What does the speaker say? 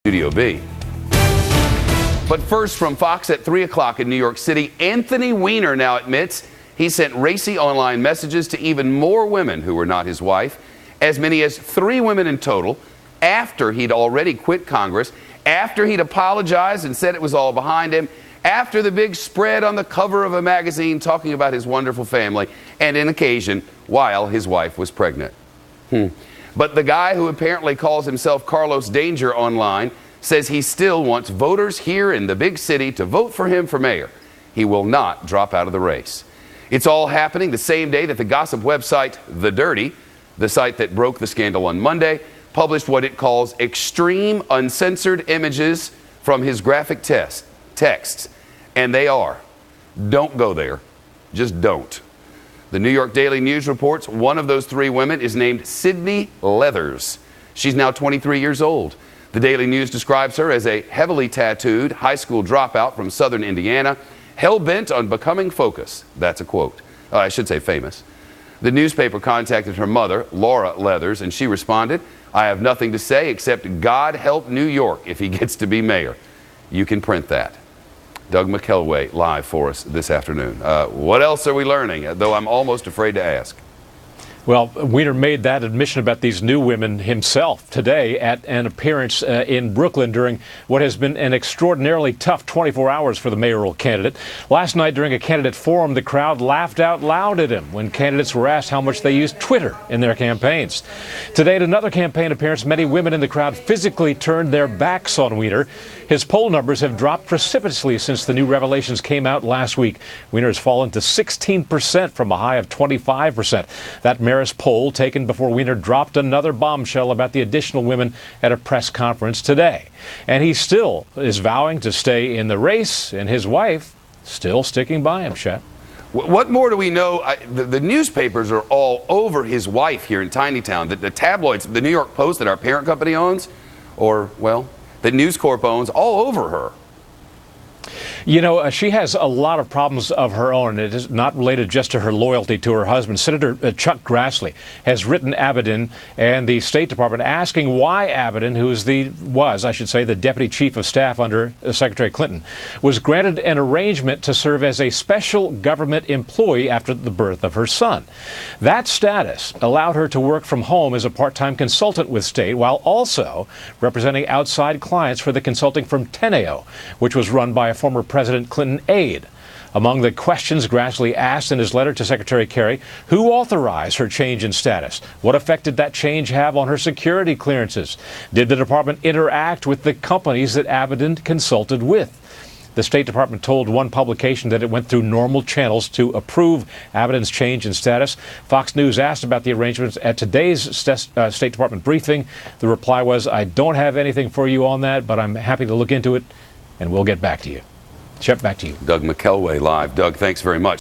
Studio B. But first, from Fox at 3 o'clock in New York City, Anthony Weiner now admits he sent racy online messages to even more women who were not his wife, as many as 3 women in total, after he'd already quit Congress, after he'd apologized and said it was all behind him, after the big spread on the cover of a magazine talking about his wonderful family, and in occasion while his wife was pregnant. But the guy who apparently calls himself Carlos Danger online says he still wants voters here in the big city to vote for him for mayor. He will not drop out of the race. It's all happening the same day that the gossip website The Dirty, the site that broke the scandal on Monday, published what it calls extreme uncensored images from his graphic texts. And they are. Don't go there. Just don't. The New York Daily News reports one of those 3 women is named Sydney Leathers. She's now 23 years old. The Daily News describes her as a heavily tattooed high school dropout from southern Indiana, hell-bent on becoming focus. That's a quote. I should say famous. The newspaper contacted her mother, Laura Leathers, and she responded, "I have nothing to say except God help New York if he gets to be mayor." You can print that. Doug McKelway live for us this afternoon. What else are we learning, though I'm almost afraid to ask? Well, Weiner made that admission about these new women himself today at an appearance in Brooklyn during what has been an extraordinarily tough 24 hours for the mayoral candidate. Last night during a candidate forum, the crowd laughed out loud at him when candidates were asked how much they used Twitter in their campaigns. Today at another campaign appearance, many women in the crowd physically turned their backs on Weiner. His poll numbers have dropped precipitously since the new revelations came out last week. Weiner has fallen to 16% from a high of 25%. That Marist poll taken before Weiner dropped another bombshell about the additional women at a press conference today. And he still is vowing to stay in the race, and his wife still sticking by him, Chet. What more do we know? The newspapers are all over his wife here in Tiny Town. The tabloids, the New York Post that our parent company owns, or, well, that News Corp owns, all over her. You know, she has a lot of problems of her own. It is not related just to her loyalty to her husband. Senator Chuck Grassley has written Abbott and the State Department asking why Abbott, who is the deputy chief of staff under Secretary Clinton, was granted an arrangement to serve as a special government employee after the birth of her son. That status allowed her to work from home as a part-time consultant with State while also representing outside clients for the consulting firm Teneo, which was run by a former President Clinton aide. Among the questions Grassley asked in his letter to Secretary Kerry, who authorized her change in status? What effect did that change have on her security clearances? Did the department interact with the companies that Abbott consulted with? The State Department told one publication that it went through normal channels to approve Abbott's change in status. Fox News asked about the arrangements at today's State Department briefing. The reply was, "I don't have anything for you on that, but I'm happy to look into it, and we'll get back to you." Chet, back to you. Doug McKelway live. Doug, thanks very much.